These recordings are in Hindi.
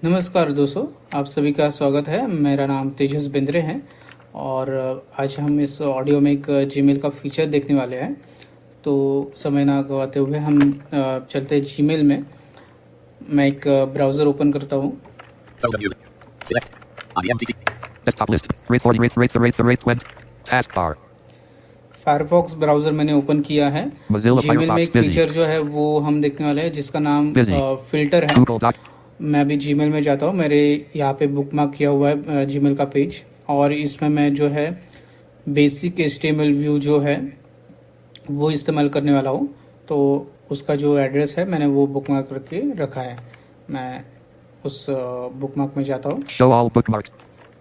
नमस्कार दोस्तों, आप सभी का स्वागत है। मेरा नाम तेजस बिंद्रे है और आज हम इस ऑडियो में एक जीमेल का फीचर देखने वाले हैं। तो समय ना गवाते हुए हम चलते हैं जीमेल में। मैं एक ब्राउज़र ओपन करता हूँ। फायरफॉक्स ब्राउज़र मैंने ओपन किया है। जीमेल में एक फीचर जो है वो हम देखने वाले हैं जिसका नाम फिल्टर है। मैं अभी जीमेल में जाता हूँ। मेरे यहाँ पे बुकमार्क किया हुआ है जीमेल का पेज, और इसमें मैं जो है बेसिक HTML व्यू जो है वो इस्तेमाल करने वाला हूँ। तो उसका जो एड्रेस है मैंने वो बुकमार्क करके रखा है। मैं उस बुकमार्क में जाता हूँ। Show all bookmarks.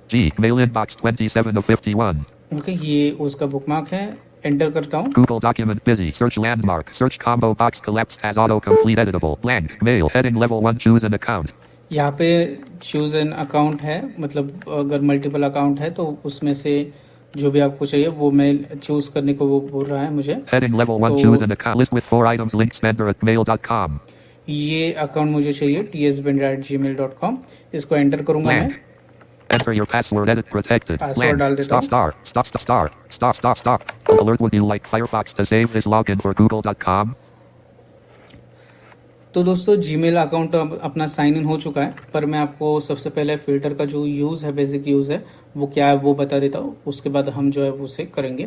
Gmail inbox 27 of 51. Okay, ये उसका बुकमार्क है। एंटर करता हूँ। Google document busy. Search landmark. Search combo box collapsed as autocomplete editable. Blank. Mail. Heading level 1. Choose an account. यहाँ पे चूज एन अकाउंट है, मतलब अगर मल्टीपल अकाउंट है तो उसमें से जो भी आपको चाहिए वो मेल चूज करने को वो बोल रहा है मुझे। Heading level 1. Choose an account. List with 4 items. Link spender@mail.com. ये अकाउंट मुझे चाहिए tsbender@gmail.com। इसको एंटर करूंगा मैं। Enter your password. Edit protected. Password डाल देता हूँ। Stop. Alert would you like Firefox to save this login for google.com? तो दोस्तों, जीमेल अकाउंट अपना साइन इन हो चुका है, पर मैं आपको सबसे पहले फिल्टर का जो यूज़ है, बेसिक यूज़ है वो क्या है वो बता देता हूँ। उसके बाद हम जो है वो उसे करेंगे।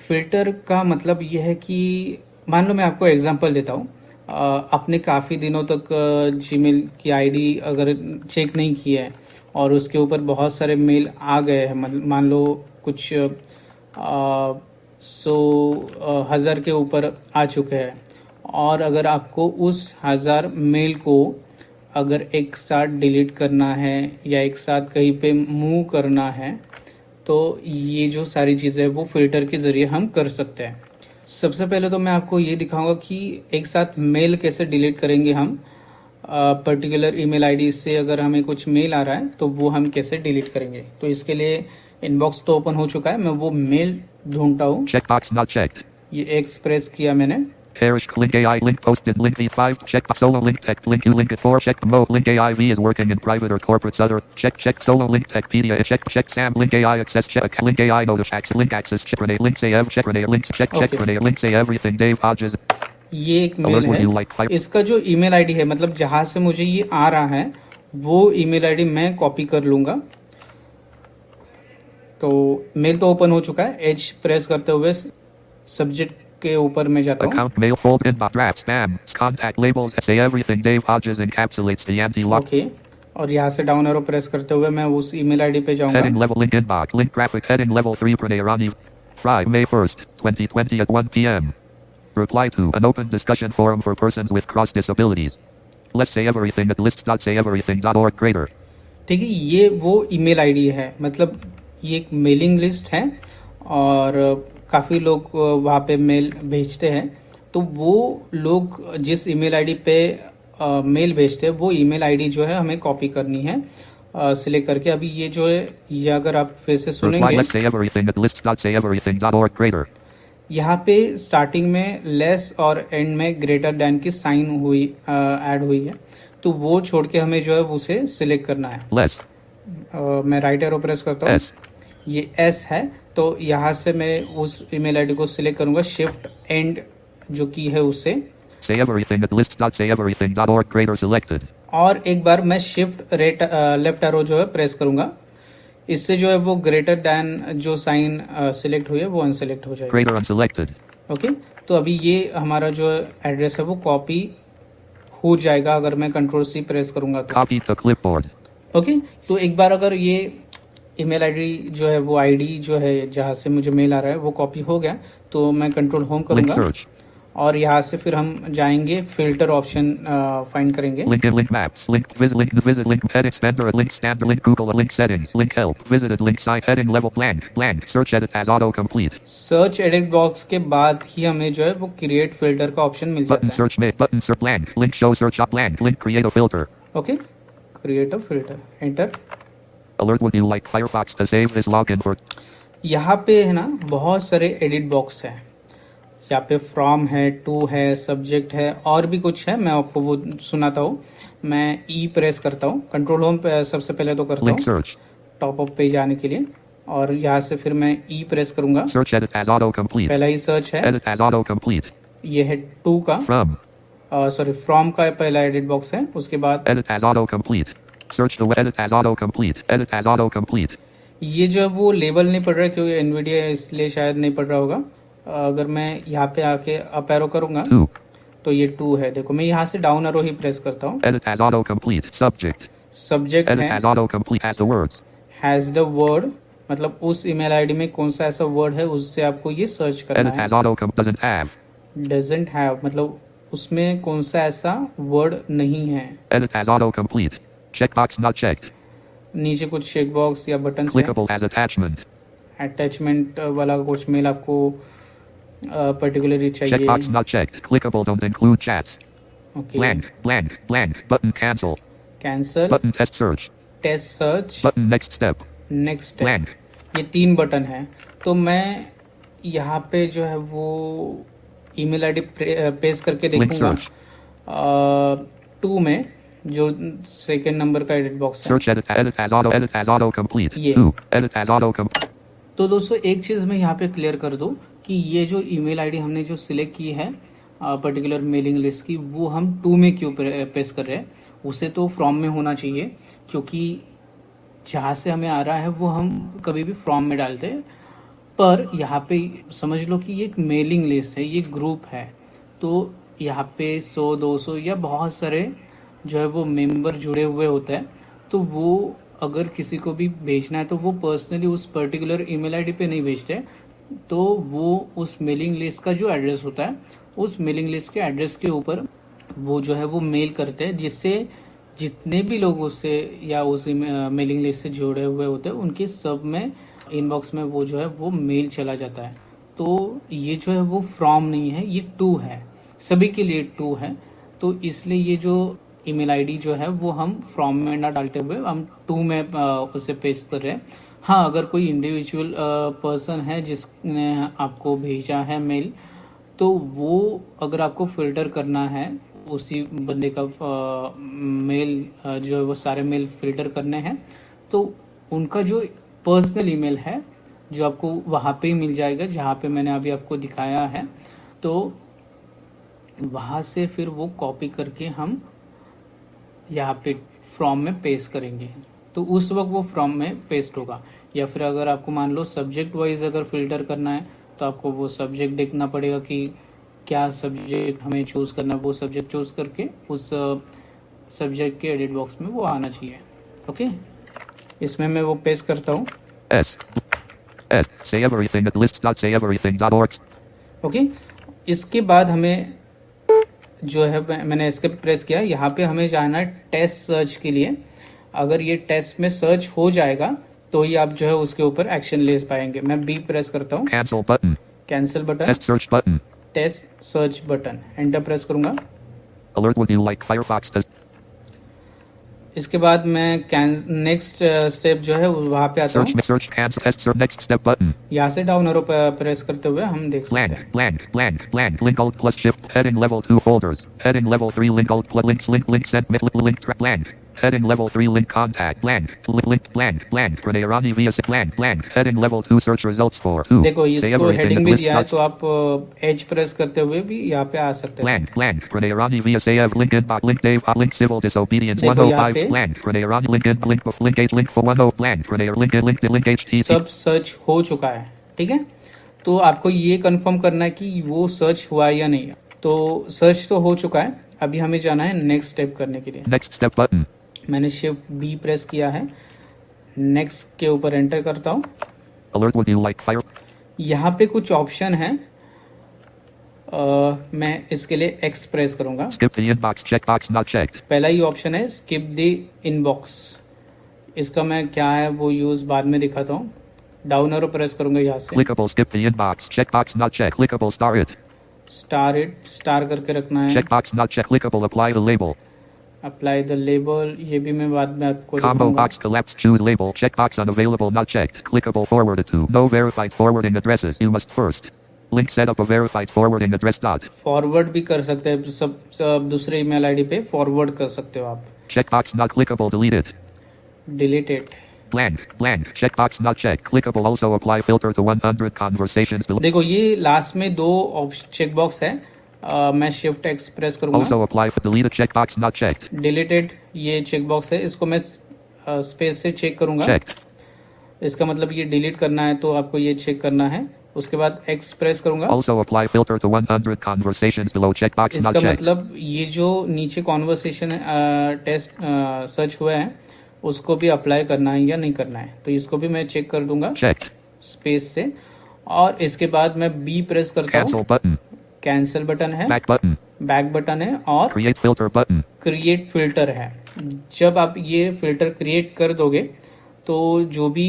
फिल्टर का मतलब ये है कि मान लो मैं आपको एग्जांपल देता हूँ। आपने काफ़ी दिनों तक जीमेल की आईडी अगर चेक नहीं की है और उसके ऊपर बहुत सारे मेल आ गए हैं, मान लो कुछ 100,000 के ऊपर आ चुके हैं, और अगर आपको उस 1000 मेल को अगर एक साथ डिलीट करना है या एक साथ कहीं पे मूव करना है, तो ये जो सारी चीज़ें वो फिल्टर के ज़रिए हम कर सकते हैं। सबसे पहले तो मैं आपको ये दिखाऊंगा कि एक साथ मेल कैसे डिलीट करेंगे हम। पर्टिकुलर ईमेल आईडी से अगर हमें कुछ मेल आ रहा है तो वो हम कैसे डिलीट करेंगे। तो इसके लिए इनबॉक्स तो ओपन हो चुका है, मैं वो मेल ढूंढता हूँ। Checkbox not checked. ये एक्सप्रेस किया मैंने। Harish link AI link posted link V5 check solo link tech link U link at 4 check mode link AIV is working in private or corporate other check solo link techpedia check Sam link AI access check link AI notifications link access check Renee link say check Renee links check Renee link say everything Dave Hodges। ये एक मेल है। इसका जो ईमेल आईडी है, मतलब जहां से मुझे ये आ रहा है वो ईमेल आईडी मैं कॉपी कर लूंगा। तो मेल तो ओपन हो चुका है। एच प्रेस करते हुए सब्जेक्ट के ऊपर में जाता हूँ। Account mail fold inbox draft spam contact labels say everything Dave Hodges encapsulates the anti-lock। Okay, और यहाँ से डाउन एरो प्रेस करते हुए मैं उस ईमेल आईडी पे जाऊंगा। Heading level link inbox link graphic heading level 3 Pranay Rani Friday May 1st 2020 at 1 p.m. Reply to an open discussion forum for persons with cross disabilities. Let's say everything at list.sayeverything.org greater। ठीक है, ये वो ईमेल आईडी है, मतलब ये एक मेलिंग लिस्ट है और काफ़ी लोग वहाँ पे मेल भेजते हैं। तो वो लोग जिस ईमेल आईडी पे मेल भेजते हैं वो ईमेल आईडी जो है हमें कॉपी करनी है सिलेक्ट करके। अभी ये जो है ये अगर आप फिर से सुनेंगे, Let's say everything at list.sayeverything.org greater। यहाँ पे स्टार्टिंग में लेस और एंड में ग्रेटर देन की साइन हुई ऐड हुई है, तो वो छोड़ के हमें जो है उसे सिलेक्ट करना है। Less। मैं राइट एरो प्रेस करता हूँ। ये एस है, तो यहाँ से मैं उस ईमेल आईडी को सिलेक्ट करूंगा। शिफ्ट एंड जो की है उससे say everything at list.sayeverything.org greater selected। और एक बार मैं शिफ्ट लेफ्ट एरो जो है प्रेस करूंगा। इससे जो है वो ग्रेटर देन जो साइन सिलेक्ट हुई है वो अनसिलेक्ट हो जाएगी। greater unselected। ओके, तो अभी ये हमारा जो एड्रेस है वो कॉपी हो जाएगा अगर मैं कंट्रोल सी प्रेस करूंगा तो। copy to clipboard। ओके, तो एक बार अगर ये ईमेल आईडी जो है वो आईडी जो है जहाँ से मुझे मेल आ रहा है वो कॉपी हो गया, तो मैं कंट्रोल होम करूंगा और यहाँ से फिर हम जाएंगे फिल्टर ऑप्शन फाइंड करेंगे। link maps link visit link head expander link standard link Google link settings link help visited link site heading level blank search edit as auto complete। Search edit box के बाद ही हमें जो है वो क्रिएट फिल्टर का ऑप्शन मिल जाता है। button search blank link show search up blank link create a filter। Okay, create a filter, enter. alert would you like Firefox to save this login for। यहाँ पे है ना बहुत सारे एडिट बॉक्स है। यहाँ पे फ्रॉम है, टू है, सब्जेक्ट है और भी कुछ है, मैं आपको वो सुनाता हूँ। मैं ई प्रेस करता हूँ, कंट्रोल होम पे सबसे पहले तो करता Link हूँ search. टॉप अप पे जाने के लिए, और यहाँ से फिर मैं ई प्रेस करूंगा। Search edit as autocomplete. पहला ही सर्च है, Edit as autocomplete. ये है टू का, From. सॉरी फ्रॉम का पहला एडिट बॉक्स है। उसके बाद Edit as autocomplete. Search the edit as autocomplete. Edit as autocomplete. ये जो वो लेबल नहीं पड़ रहा है क्योंकि एनवीडिया इसलिए शायद नहीं पड़ रहा होगा। अगर मैं यहाँ पे आके अप एरो करूंगा 2. तो ये टू है। देखो मैं यहाँ से डाउन एरो ही प्रेस करता हूँ। Edit as autocomplete. Subject. Subject Edit है as autocomplete has the words. Has the word, मतलब उस ईमेल आईडी में कौन सा ऐसा वर्ड है उससे आपको ये सर्च करना Edit है। as autocomplete doesn't have. Doesn't have मतलब उसमें कौन सा ऐसा वर्ड नहीं है। Edit as autocomplete. Checkbox not checked. नीचे कुछ चेक बॉक्स या बटन से Clickable as attachment. अटैचमेंट वाला कुछ मेल आपको पर्टिकुलरली चाहिए। Checkbox not checked. Clickable don't include chats. Okay, Blank, blank, blank. Button cancel. Cancel, Button test search. Test search, Button next step. Next, Blank. ये तीन बटन है। तो मैं यहाँ पे जो है वो ईमेल आईडी पेस्ट करके Link देखूंगा search. टू में जो सेकंड नंबर का एडिट बॉक्स है। Search edit as autocomplete. Yeah. 2. Edit as autocomplete. तो दोस्तों एक चीज़ मैं यहाँ पे क्लियर कर दूँ कि ये जो ईमेल आईडी हमने जो सिलेक्ट की है पर्टिकुलर मेलिंग लिस्ट की, वो हम टू में क्यों पेस्ट कर रहे हैं। उसे तो फ्रॉम में होना चाहिए, क्योंकि जहाँ से हमें आ रहा है वो हम कभी भी फ्रॉम में डालते हैं। पर यहाँ पे समझ लो कि ये एक मेलिंग लिस्ट है, ये ग्रुप है। तो यहाँ पे 100 200 या बहुत सारे जो है वो मेंबर जुड़े हुए होते हैं। तो वो अगर किसी को भी भेजना है तो वो पर्सनली उस पर्टिकुलर ईमेल आईडी पे नहीं भेजते, तो वो उस मेलिंग लिस्ट का जो एड्रेस होता है उस मेलिंग लिस्ट के एड्रेस के ऊपर वो जो है वो मेल करते हैं, जिससे जितने भी लोग उससे या उस मेलिंग लिस्ट से जुड़े हुए होते हैं उनके सब में इनबॉक्स में वो जो है वो मेल चला जाता है। तो ये जो है वो फ्रॉम नहीं है, ये टू है, सभी के लिए टू है। तो इसलिए ये जो ईमेल आईडी जो है वो हम फ्रॉम में ना डालते हुए हम टू में उसे पेस्ट कर रहे हैं। हाँ, अगर कोई इंडिविजुअल पर्सन है जिसने आपको भेजा है मेल, तो वो अगर आपको फिल्टर करना है उसी बंदे का मेल जो है वो सारे मेल फिल्टर करने हैं, तो उनका जो पर्सनल ईमेल है जो आपको वहाँ पे ही मिल जाएगा जहाँ पे मैंने अभी आपको दिखाया है। तो वहाँ से फिर वो कॉपी करके हम यहाँ पे फ्रॉम में पेस्ट करेंगे, तो उस वक्त वो फ्रॉम में पेस्ट होगा। या फिर अगर आपको मान लो सब्जेक्ट वाइज अगर फिल्टर करना है तो आपको वो सब्जेक्ट देखना पड़ेगा कि क्या सब्जेक्ट हमें चूज करना है, वो सब्जेक्ट चूज करके उस सब्जेक्ट के एडिट बॉक्स में वो आना चाहिए। ओके, इसमें मैं वो पेस्ट करता हूँ। S. Say everything at lists.sayeverything.org. Okay, इसके बाद हमें जो है मैंने इसके प्रेस किया, यहाँ पे हमें जाना है टेस्ट सर्च के लिए। अगर ये टेस्ट में सर्च हो जाएगा तो ही आप जो है उसके ऊपर एक्शन ले पाएंगे। मैं बी प्रेस करता हूँ, Cancel button. Cancel button, Test search button. Test search button, enter press करूंगा। Alert would you like Firefox does. इसके बाद मैं नेक्स्ट स्टेप जो है वहाँ पे आता हूँ। Search cancel test search next step button. यहाँ से डाउन एरो प्रेस करते हुए हम देख सकते Blank, हैं blank, blank, blank. Link alt plus shift. Heading level 2 folders. Heading level 3 link alt plus links link sent link blank. Heading level 3 link contact blank. Link blank blank. Pranayarani via blank blank. Heading level 2 search results for 2. देखो Say इसको everything हेडिंग at भी list दिया है, dot तो आप एज प्रेस करते हुए भी यहाँ पे आ सकते हैं। blank blank. Pranayarani via Sayev link inbox link Dave link civil disobedience देखो यहाँ 105 पे blank. Pranayarani link in link of link 8 link for 10 blank. Pranayar link in link HTTP. सब सर्च हो चुका है। ठीक है, तो आपको ये कंफर्म करना है कि वो सर्च हुआ है या नहीं। तो सर्च तो हो चुका है, अभी हमें जाना है नेक्स्ट स्टेप करने के लिए। Next step button. मैंने शिफ्ट बी प्रेस किया है, नेक्स्ट के ऊपर एंटर करता हूँ। Alert would you like fire. यहाँ पे कुछ ऑप्शन है, मैं इसके लिए एक्स प्रेस करूंगा। Skip the inbox checkbox not checked. पहला ही ऑप्शन है स्किप द इनबॉक्स, इसका मैं क्या है वो यूज बाद में दिखाता हूँ। डाउन एरो प्रेस करूंगा यहाँ से, Clickable skip the inbox checkbox not checked. Clickable star it. Star करके रखना है। Checkbox not checked. Clickable apply the label. Apply the label, ये भी मैं बाद में आपको Combo दिखाऊंगा। box collapse choose label. Checkbox unavailable not checked. Clickable forwarded to. No verified forwarding addresses. You must first. Link set up a verified forwarding address dot. Forward भी कर सकते हैं, सब दूसरे ईमेल आईडी पे फॉरवर्ड कर सकते हो आप. Checkbox not clickable deleted. Deleted. Blank. Checkbox not checked. Clickable also apply filter to 100 conversations below. देखो ये लास्ट में दो चेकबॉक्स है. मैं शिफ्ट एक्स प्रेस करूंगा. Also apply for deleted checkbox not checked. Deleted ये चेकबॉक्स है, इसको मैं स्पेस से चेक करूंगा. Checked. इसका मतलब ये डिलीट करना है तो आपको ये चेक करना है. उसके बाद एक्स प्रेस करूंगा. Also apply filter to 100 conversations below checkbox not इसका checked. मतलब ये जो नीचे कॉन्वर्सेशन टेस्ट सर्च हुआ है उसको भी अप्लाई करना है या नहीं करना है, तो इसको भी मैं चेक कर दूंगा Checked. स्पेस से. और इसके बाद मैं बी प्रेस करता हूँ. Cancel button. कैंसिल बटन है, Back button. बैक बटन है और Create filter button. Create filter है. जब आप ये फिल्टर क्रिएट कर दोगे तो जो भी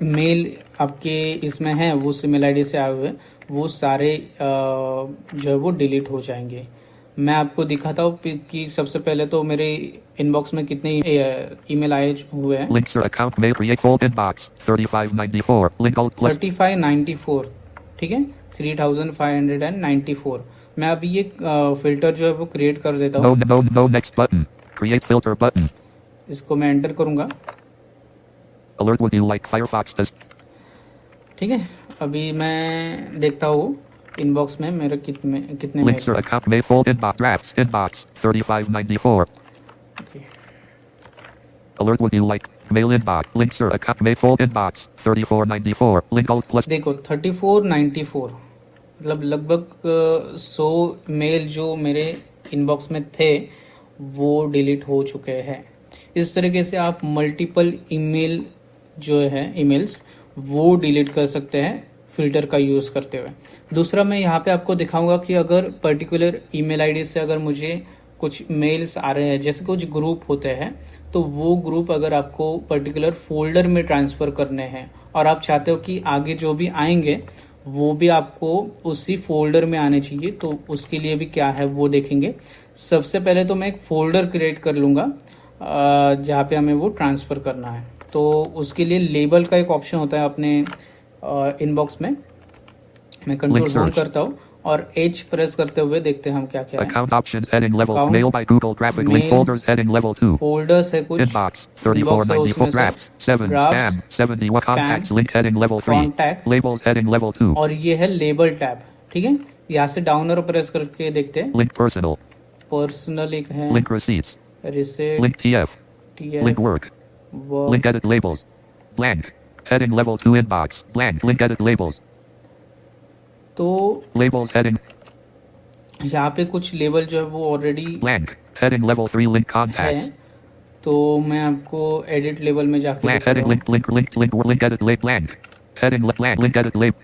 मेल आपके इसमें है वो ईमेल आईडी से आए हुए वो सारे जो है वो डिलीट हो जाएंगे. मैं आपको दिखाता हूँ कि सबसे पहले तो मेरे इनबॉक्स में कितने ईमेल आए हुए हैं. Links or account may create fold inbox 3594. Link alt plus 3594. ठीक है, 3594. मैं अभी ये फिल्टर जो है वो क्रिएट कर देता हूँ. no next button. Create filter button. इसको मैं एंटर करूंगा. Alert would you like Firefox does. ठीक है, अभी मैं देखता हूँ इनबॉक्स में मेरे कितने Links or account may fold inbox drafts inbox 3594. Okay. Alert would you like mail inbox. Links or account may fold inbox 3494. Link alt plus. देखो 3494 मतलब लगभग 100 मेल जो मेरे इनबॉक्स में थे वो डिलीट हो चुके हैं. इस तरीके से आप मल्टीपल ईमेल जो है ईमेल्स वो डिलीट कर सकते हैं फिल्टर का यूज़ करते हुए. दूसरा मैं यहाँ पे आपको दिखाऊंगा कि अगर पर्टिकुलर ईमेल आईडी से अगर मुझे कुछ मेल्स आ रहे हैं, जैसे कुछ ग्रुप होते हैं, तो वो ग्रुप अगर आपको पर्टिकुलर फोल्डर में ट्रांसफ़र करने हैं और आप चाहते हो कि आगे जो भी आएंगे वो भी आपको उसी फोल्डर में आने चाहिए, तो उसके लिए भी क्या है वो देखेंगे. सबसे पहले तो मैं एक फोल्डर क्रिएट कर लूँगा जहाँ पे हमें वो ट्रांसफ़र करना है. तो उसके लिए लेबल का एक ऑप्शन होता है अपने इनबॉक्स में. मैं कंट्रोल होल्ड करता हूँ और H प्रेस करते हुए देखते हैं हम क्या क्या है. Account options heading level. Account, Mail by Google graphic link mail, folders heading level 2. Folders है कुछ. Inbox 3494 drafts 7 spam 71 contacts link heading level 3. Contact. Labels heading level 2. और ये है लेबल टैब. ठीक है, यहाँ से डाउन एरो प्रेस करके देखते हैं. Link personal. पर्सनल एक है. Link receipts. Reset. Link TF. Link work. Link edit labels. Blank. Heading level 2 inbox. Blank. Link edit labels. तो Labels heading. यहाँ पे कुछ लेबल जो है वो already Blank. Heading level 3 link है, contacts. तो मैं आपको एडिट लेबल में जाके Blank. Heading link edit link blank. Heading blank link edit link.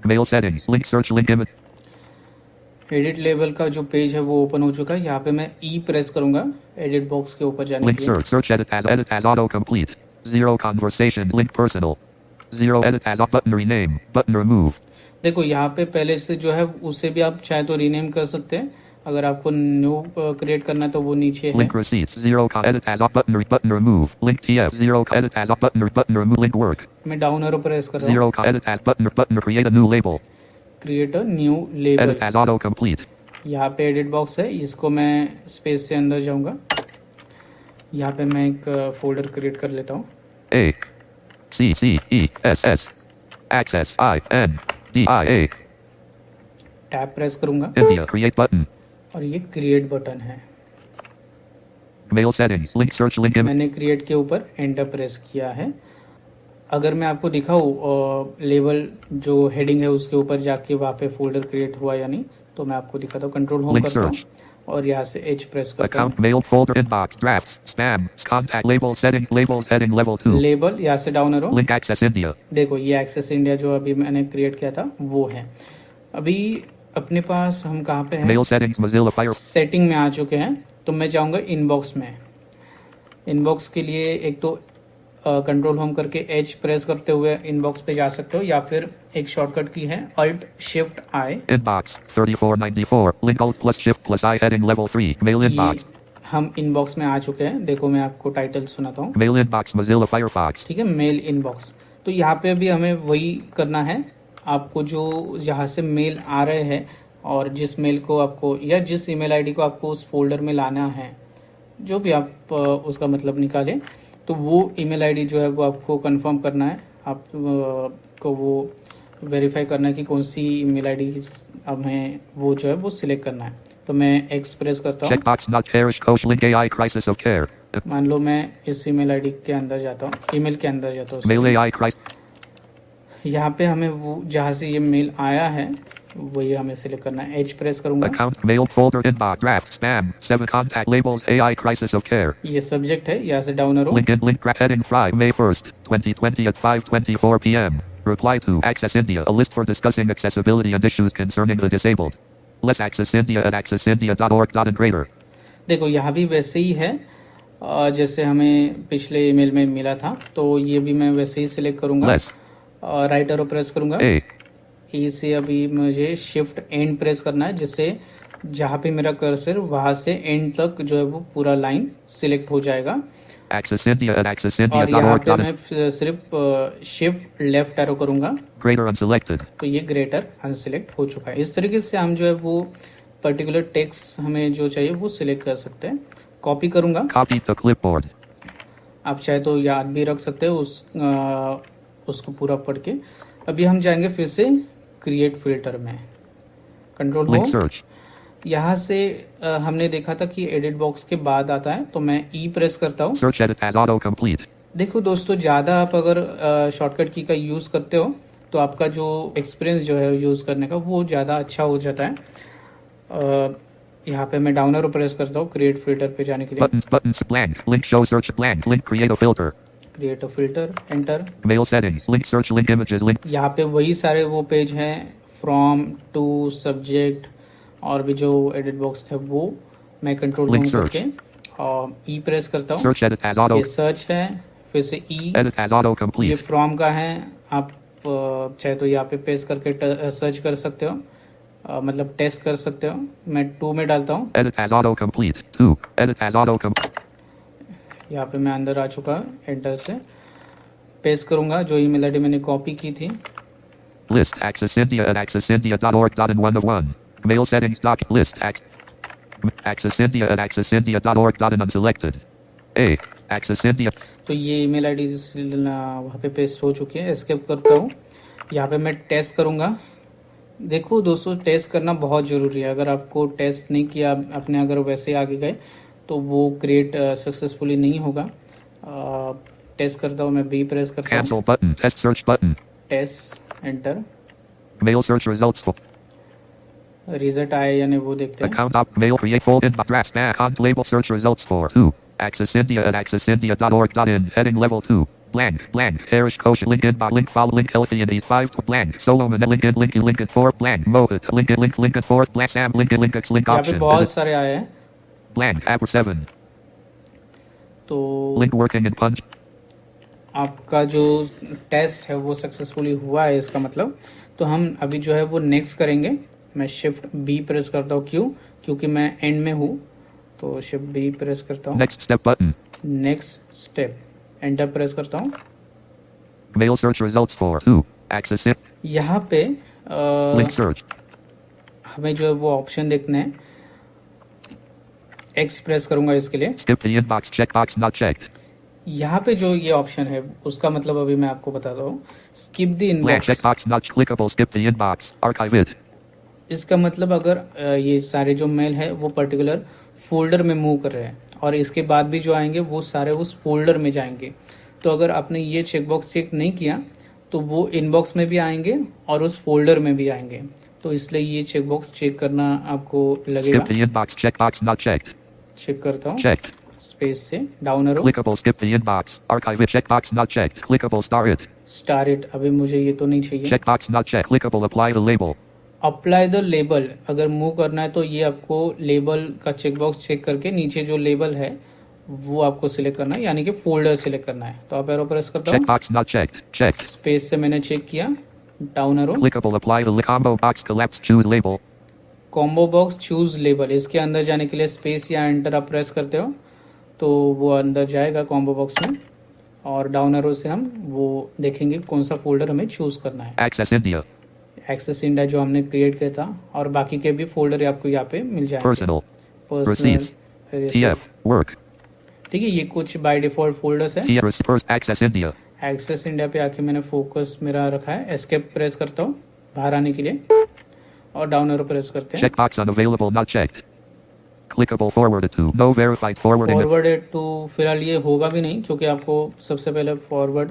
Mail settings. Link search link image. Edit label का जो पेज है वो ओपन हो चुका है. यहाँ पे मैं ई प्रेस करूंगा एडिट बॉक्स के ऊपर जाने Link के लिए. search edit as auto complete. 0 conversation link personal. 0 edit as button rename button remove. देखो यहाँ पे पहले से जो है उसे भी आप चाहे तो रीनेम कर सकते हैं. अगर आपको न्यू क्रिएट करना है तो वो नीचे है. Link receipts 0 edit as button remove. Link TF 0 edit as button remove. Link work. मैं डाउन एरो प्रेस कर रहा हूँ. 0 edit as button create a new label. Create a new label. Edit as auto complete. यहाँ पे एडिट बॉक्स है, इसको मैं स्पेस से अंदर जाऊंगा. यहाँ पे मैं एक फोल्डर क्रिएट कर लेता हूँ. A C C E S S access I N D I A. Tab press करूंगा India create button. और ये क्रिएट बटन है. Mail settings link search link image. मैंने क्रिएट के ऊपर एंटर प्रेस किया है. अगर मैं आपको दिखाऊँ लेवल जो हेडिंग है उसके ऊपर जाके वहाँ पे फोल्डर क्रिएट हुआ या नहीं, तो मैं आपको दिखाता हूँ. कंट्रोल होम Link करता हूँ search. और यहाँ से H प्रेस करता Account हूँ. mail folder inbox drafts spam contact label settings labels heading level 2. Label यहाँ से down arrow. Link access India. देखो ये एक्सेस इंडिया जो अभी मैंने क्रिएट किया था वो है. अभी अपने पास हम कहाँ पे हैं? Mail settings Mozilla Fire. Setting में आ चुके हैं. तो मैं जाऊँगा इनबॉक्स में. इनबॉक्स के लिए एक तो कंट्रोल होम करके H प्रेस करते हुए इनबॉक्स पे जा सकते हो, या फिर एक शॉर्टकट की है Alt Shift I. Inbox 3494 link alt plus shift plus I heading level 3 mail inbox. ये हम इनबॉक्स में आ चुके हैं. देखो मैं आपको टाइटल सुनाता हूँ. Mail inbox Mozilla Firefox. ठीक है, मेल इनबॉक्स. तो यहाँ पे भी हमें वही करना है. आपको जो यहाँ से मेल आ रहे हैं और जिस मेल को आपको या जिस ईमेल आईडी को आपको उस फोल्डर में लाना है, जो भी आप उसका मतलब निकालें, तो वो ईमेल आईडी जो है वो आपको कंफर्म करना है। आप को वो वेरीफाई करना है कि कौन सी ईमेल आईडी हमें वो जो है वो सिलेक्ट करना है। तो मैं एक्सप्रेस करता हूँ। Checkbox not parish coach link AI crisis of care. मान लो मैं इस ईमेल आईडी के अंदर जाता हूँ, ईमेल के अंदर जाता हूँ। Mail AI crisis. यहाँ पे हमें वो जहाँ से ये मेल आया है वही हमें सिलेक्ट करना है। एच प्रेस करूंगा। Account mail folder inbox draft spam 7 contact labels AI crisis of care. ये सब्जेक्ट है, यहाँ से down arrow. Link in link heading Friday May 1st 2020 at 5:24 p.m. Reply to Access India, a list for discussing accessibility and issues concerning the disabled. Less Access India at accessindia.org.in. देखो यहाँ भी वैसे ही है जैसे हमें पिछले ईमेल में मिला था, तो ये भी मैं वैसे ही सिलेक्ट करूंगा। Less. राइट एरो प्रेस करूंगा। A. ई से अभी मुझे शिफ्ट एंड प्रेस करना है, जिससे जहाँ पे मेरा कर्सर वहां से एंड तक जो है वो पूरा लाइन सिलेक्ट हो जाएगा। Access India at और यहाँ पे accessindia.org.in. मैं सिर्फ शिफ्ट लेफ्ट एरो करूंगा, Greater unselected. तो ये ग्रेटर अनसिलेक्ट हो चुका है। इस तरीके से हम जो है वो पर्टिकुलर टेक्स्ट हमें जो चाहिए वो सिलेक्ट कर सकते हैं। कॉपी करूंगा। Copy to clipboard. आप चाहे तो याद भी रख सकते हो उसको पूरा पढ़ के। अभी हम जाएंगे फिर से क्रिएट फिल्टर में, कंट्रोल Link होम। search. यहाँ से हमने देखा था कि एडिट बॉक्स के बाद आता है, तो मैं ई प्रेस करता हूँ। Search edit as autocomplete. देखो दोस्तों, ज़्यादा आप अगर शॉर्टकट की का यूज़ करते हो तो आपका जो एक्सपीरियंस जो है यूज़ करने का वो ज़्यादा अच्छा हो जाता है। यहाँ पे मैं डाउन एरो प्रेस करता हूँ क्रिएट फिल्टर पे जाने के लिए। Buttons blank. Link show search blank. Link create a filter. Create a filter, enter. Mail settings. Link search link images link. यहाँ पे वही सारे वो पेज हैं, फ्रॉम टू सब्जेक्ट और भी जो एडिट बॉक्स थे वो मैं कंट्रोल Link होम search. करके और ई प्रेस करता हूँ। Search edit as auto. ये सर्च है, फिर से ई, Edit as ये autocomplete. फ्रॉम का है। आप चाहे तो यहाँ पे पेस्ट करके सर्च कर सकते हो, मतलब टेस्ट कर सकते हो। मैं 2 में डालता हूँ। Edit as autocomplete. 2. Edit as autocomplete. यहाँ पे मैं अंदर आ चुका, एंटर से पेस्ट करूंगा जो ईमेल आईडी मैंने कॉपी की थी। List Access India at accessindia.org.in 1 of 1. Mail settings doc list Access India at accessindia.org.in unselected. A. Access India. तो ये ईमेल आईडी वहाँ पे पेस्ट हो चुकी है। एस्केप करता हूँ। यहाँ पे मैं टेस्ट करूँगा। देखो दोस्तों, टेस्ट करना बहुत ज़रूरी है। अगर आपको टेस्ट नहीं किया, अपने अगर वैसे आगे गए तो वो क्रिएट सक्सेसफुली नहीं होगा। टेस्ट करता हूँ मैं, बी प्रेस करता हूँ। Cancel button. Test search button. Test, enter. Mail search results for result आए या नहीं वो देखते हैं। account op mail create fold in draft spam on label search results for 2. Access India at accessindia.org.in heading level 2. Blank blank Harish Kosh link in link follow link healthy and these 5 blank Solomon link in 4 blank Mohit link in 4 blank Sam link x link यहाँ पे option बहुत सारे आए हैं। blank app 7 तो link working in punch आपका जो टेस्ट है वो सक्सेसफुली हुआ है, इसका मतलब। तो हम अभी जो है वो नेक्स्ट करेंगे। मैं शिफ्ट बी प्रेस करता हूँ। क्योंकि मैं एंड में हूँ, तो शिफ्ट बी प्रेस करता हूँ। next step button next step, enter press करता हूँ। mail search results for 2. Access it यहाँ पे link search हमें जो है वो ऑप्शन देखना है। एक्स प्रेस करूंगा इसके लिए। skip the inbox checkbox not checked यहाँ पे जो ये ऑप्शन है उसका मतलब अभी मैं आपको बताता हूँ। Skip the blank inbox, checkbox not clickable skip the inbox archive it इसका मतलब अगर ये सारे जो मेल है वो पर्टिकुलर फोल्डर में मूव कर रहे हैं और इसके बाद भी जो आएंगे वो सारे उस फोल्डर में जाएंगे। तो अगर आपने ये चेकबॉक्स चेक नहीं किया तो वो इनबॉक्स में भी आएंगे और उस फोल्डर में भी आएंगे। तो इसलिए ये चेकबॉक्स चेक करना आपको लगेगा। skip the inbox checkbox not checked check करता हूँ checked स्पेस से down arrow. clickable skip the inbox archive it checkbox not checked clickable star it star it, अभी मुझे ये तो नहीं चाहिए। checkbox not checked clickable apply the label apply the label, अगर मूव करना है तो ये आपको लेबल का चेकबॉक्स चेक करके नीचे जो लेबल है वो आपको सिलेक्ट करना है, यानी कि फोल्डर सिलेक्ट करना है। तो आप एरो प्रेस करता हूँ। checkbox not checked checked space से मैंने चेक किया, down arrow. clickable apply the combo box collapse choose label combo box choose label, इसके अंदर जाने के लिए स्पेस या एंटर आप प्रेस करते हो तो वो अंदर जाएगा कॉम्बो बॉक्स में, और डाउन एरो से हम वो देखेंगे कौन सा फोल्डर हमें चूज करना है। Access India एक्सेस इंडिया जो हमने क्रिएट किया था, और बाकी के भी फोल्डर आपको यहाँ पे मिल जाएंगे। Personal. Personal, Receipts. TF. Work. ठीक है, ये कुछ बाय डिफॉल्ट फोल्डर्स है। TF. First Access India. Access India पे आके मैंने फोकस मेरा रखा है। एस्केप प्रेस करता हूँ बाहर आने के लिए और डाउन एरो प्रेस करते हैं। Checkbox unavailable, not checked. Clickable forwarded to. No verified forwarding. Forwarded to फिलहाल ये होगा भी नहीं, क्योंकि आपको सबसे पहले फॉरवर्ड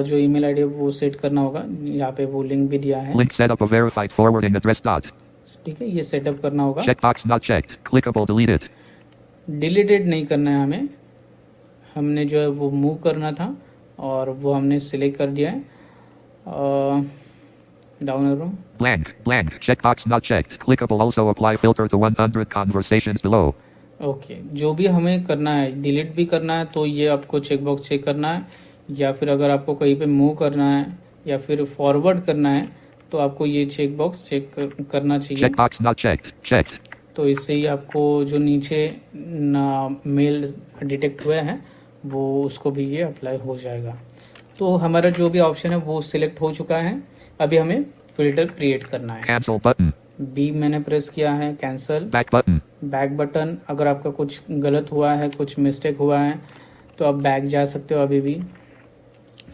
जो ईमेल आईडी है वो सेट करना होगा। यहाँ पे वो लिंक भी दिया है। Link set up a verified forwarding address dot. ठीक है, ये सेटअप करना होगा। Checkbox not checked. Clickable deleted. Deleted नहीं करना है हमें, हमने जो है वो मूव करना था और वो हमने सिलेक्ट कर दिया है। Down arrow Blank. Blank. Checkbox not checked. Clickable also apply filter to 100 conversations below. Okay, जो भी हमें करना है, डिलीट भी करना है तो ये आपको चेकबॉक्स चेक करना है, या फिर अगर आपको कहीं पे मूव करना है या फिर फॉरवर्ड करना है तो आपको ये चेकबॉक्स चेक करना चाहिए। Checkbox not checked. Checked. तो इससे ही आपको जो नीचे मेल डिटेक्ट हुए हैं वो उसको भी ये अप्लाई हो जाएगा। तो हमारा जो भी ऑप्शन है वो सिलेक्ट हो चुका है। अभी हमें फिल्टर क्रिएट करना है। Cancel button. बी मैंने प्रेस किया है, cancel. Back button. Back button, अगर आपका कुछ गलत हुआ है, कुछ मिस्टेक हुआ है तो आप बैक जा सकते हो अभी भी।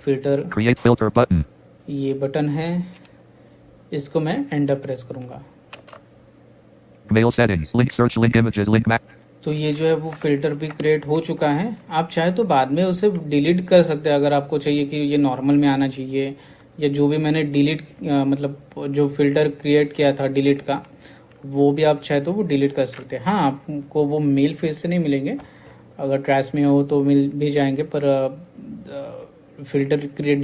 Filter, Create filter button. ये बटन है, इसको मैं एंटर प्रेस करूंगा। Mail settings. Link search. Link images. Link map. तो ये जो है वो फिल्टर भी क्रिएट हो चुका है। आप चाहे तो बाद में उसे डिलीट कर सकते हैं, अगर आपको चाहिए कि ये नॉर्मल में आना चाहिए, या जो भी मैंने डिलीट मतलब जो फिल्टर क्रिएट किया था डिलीट का, वो भी आप चाहे तो वो डिलीट कर सकते हैं। हाँ, आपको वो मेल फिर से नहीं मिलेंगे, अगर ट्रैश में हो तो मिल भी जाएंगे, पर फिल्टर क्रिएट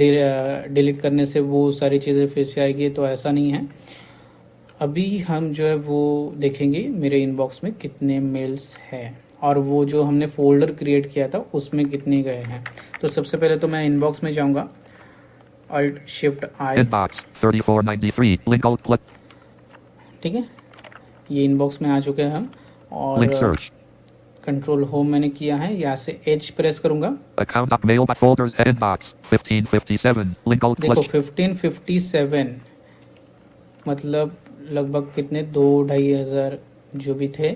डिलीट करने से वो सारी चीज़ें फिर से आएगी, तो ऐसा नहीं है। अभी हम जो है वो देखेंगे मेरे इनबॉक्स में कितने मेल्स हैं और वो जो हमने फोल्डर क्रिएट किया था उसमें कितने गए हैं। तो सबसे पहले तो मैं इनबॉक्स में जाऊंगा, Alt Shift I। Inbox 3493. Link alt plus. ठीक है, ये इनबॉक्स में आ चुके हैं हम। Link और search. कंट्रोल होम मैंने किया है, यहाँ से H प्रेस करूंगा। Account up mail by folders inbox 1557. Link alt देखो plus. 1557 मतलब लगभग कितने 2-2.5 हज़ार जो भी थे,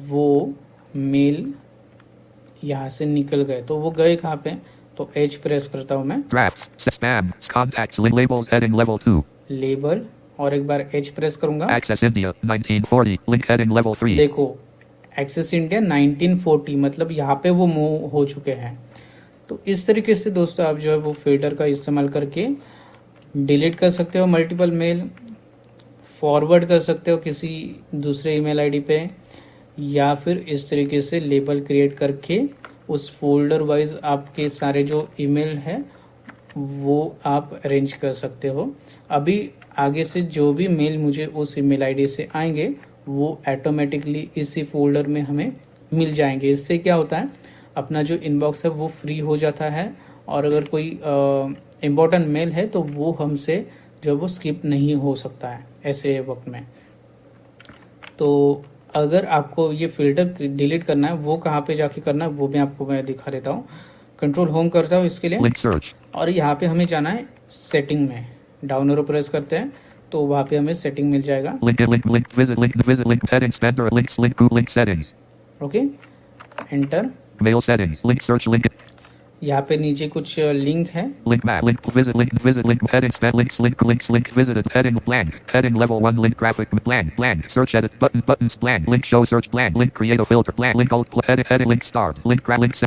वो मेल यहाँ से निकल गए। तो वो गए कहाँ पे, तो H प्रेस करता हूँ मैं। Drafts. Spam. Contacts. Link labels heading level 2. Label, और एक बार H प्रेस करूंगा। Access India 1940. Link heading level 3. देखो एक्सेस इंडिया 1940 मतलब यहाँ पे वो मूव हो चुके हैं। तो इस तरीके से दोस्तों आप जो है वो फिल्टर का इस्तेमाल करके डिलीट कर सकते हो मल्टीपल मेल, फॉरवर्ड कर सकते हो किसी दूसरे ईमेल आईडी पे, या फिर इस तरीके से लेबल क्रिएट करके उस फोल्डर वाइज आपके सारे जो ईमेल है वो आप अरेंज कर सकते हो। अभी आगे से जो भी मेल मुझे उस ईमेल आईडी से आएंगे वो ऑटोमेटिकली इसी फोल्डर में हमें मिल जाएंगे। इससे क्या होता है, अपना जो इनबॉक्स है वो फ्री हो जाता है, और अगर कोई इम्पोर्टेंट मेल है तो वो हमसे जो वो स्किप नहीं हो सकता है ऐसे वक्त में। तो अगर आपको ये फिल्टर डिलीट करना है वो कहाँ पे जाके करना है वो भी आपको मैं दिखा देता हूँ। कंट्रोल होम करता हूँ इसके लिए, Link search. और यहाँ पे हमें जाना है सेटिंग में। डाउन एरो प्रेस करते हैं तो वहाँ पे हमें सेटिंग मिल जाएगा। Visit link heading spender links link group link settings. Okay, enter. Mail settings. Link search. Link यहाँ पे नीचे कुछ लिंक है। link map. Link visit link heading spend links visited heading blank heading level 1 link graphic blank search edit buttons blank link show search blank link create a filter blank link alt heading link start link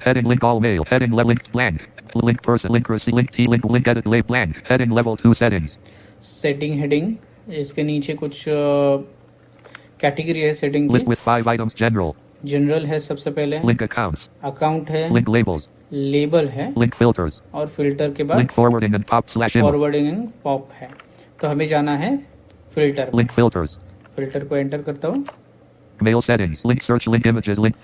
heading link all mail heading link blank link person link receipt link t link edit lay blank heading level 2 settings. Setting heading, इसके नीचे कुछ कैटेगरी है सेटिंग List की। with 5 items general. जनरल है सबसे पहले, Link accounts. अकाउंट है, Link labels. लेबल है, Link filters. और फिल्टर के बाद Link forwarding and pop slash image. Forwarding and pop है। तो हमें जाना है फिल्टर में। Link filters. फिल्टर को एंटर करता हूँ। Mail settings. Link search. Link images. Link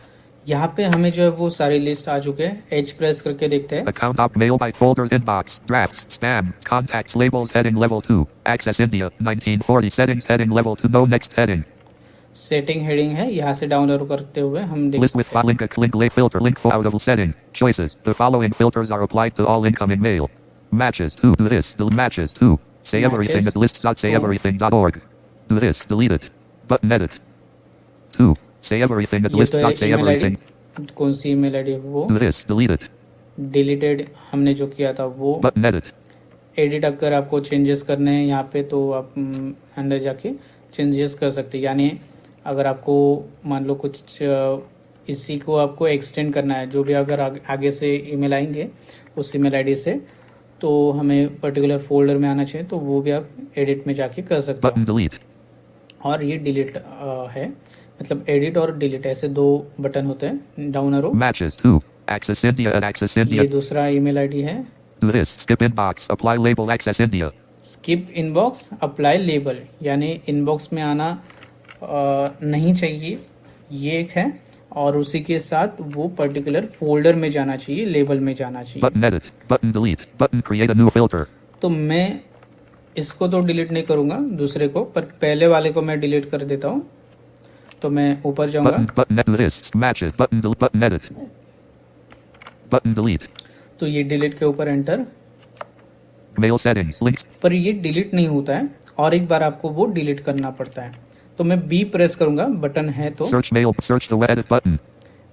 यहाँ पे हमें जो है वो सारी लिस्ट आ चुके हैं। एच प्रेस करके देखते हैं। account op mail by folders inbox drafts spam contacts labels heading level 2 access India 1940 settings heading level 2 no next heading. Setting heading है, यहाँ से डाउन एरो करते हुए हम देख List with सकते हैं। link lay filter link for out of setting choices. The following filters are applied to all incoming mail. Matches 2 to this. The matches 2. Say everything matches at list.sayeverything.org. Do this. Delete it. Button edit. 2. Say everything at ये तो है email list.sayeverything. ID, कौन सी email ID है वो Do this. Delete it. Deleted हमने जो किया था वो Button edit. एडिट अगर आपको चेंजेस करने हैं यहाँ पे तो आप अंदर जाके चेंजेस कर सकते हैं। यानी अगर आपको मान लो कुछ इसी को आपको एक्सटेंड करना है, जो भी अगर आगे से ईमेल आएंगे उस ईमेल आईडी से, तो हमें पर्टिकुलर फोल्डर में आना चाहिए, तो वो भी आप एडिट में जाके कर सकते Button delete. हो। और ये डिलीट है, मतलब एडिट और डिलीट ऐसे दो बटन होते हैं, down arrow. Matches 2. Access India and Access ये India. दूसरा ईमेल आईडी है। Do this. Skip inbox. Apply label Access India. Skip inbox apply label, यानी इनबॉक्स में आना नहीं चाहिए, ये एक है, और उसी के साथ वो पर्टिकुलर फोल्डर में जाना चाहिए, लेबल में जाना चाहिए। Button edit. Button delete. Button create a new filter. तो मैं इसको तो डिलीट नहीं करूंगा, दूसरे को, पर पहले वाले को मैं डिलीट कर देता हूँ। तो मैं ऊपर जाऊंगा, Button edit. This. Matches. Button delete. Button edit. Button delete. तो ये डिलीट के ऊपर एंटर, Mail settings. Links. पर ये डिलीट नहीं होता है और एक बार आपको वो डिलीट करना पड़ता है। तो मैं बी प्रेस करूंगा, बटन है तो Search mail. Search the edit button.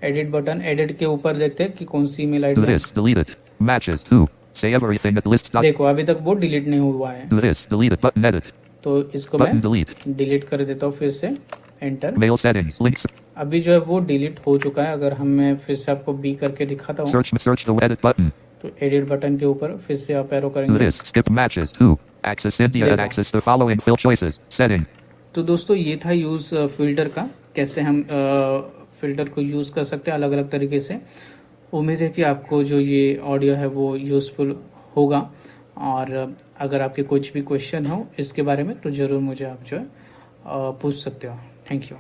Edit button, edit के ऊपर देखते हैं कि कौन सी ईमेल Do आईडी है। this. Delete it. Matches 2. Say everything at list. देखो अभी तक वो डिलीट नहीं हुआ है, Do this. Delete it. Button edit. तो इसको मैं Button delete. डिलीट कर देता हूँ, फिर से एंटर। Mail settings. Links. अभी जो है वो डिलीट हो चुका है। अगर हम मैं फिर से आपको बी करके दिखाता हूँ, Search the edit button. तो एडिट बटन के ऊपर फिर से आप एरो Do करेंगे। this. Skip matches 2. Access India and देखो। access the following fill choices. Setting. तो दोस्तों ये था यूज फिल्टर का, कैसे हम फिल्टर को यूज कर सकते हैं अलग अलग तरीके से। उम्मीद है कि आपको जो ये ऑडियो है वो यूजफुल होगा, और अगर आपके कुछ भी क्वेश्चन हो इसके बारे में तो ज़रूर मुझे आप जो है पूछ सकते हो। Thank you.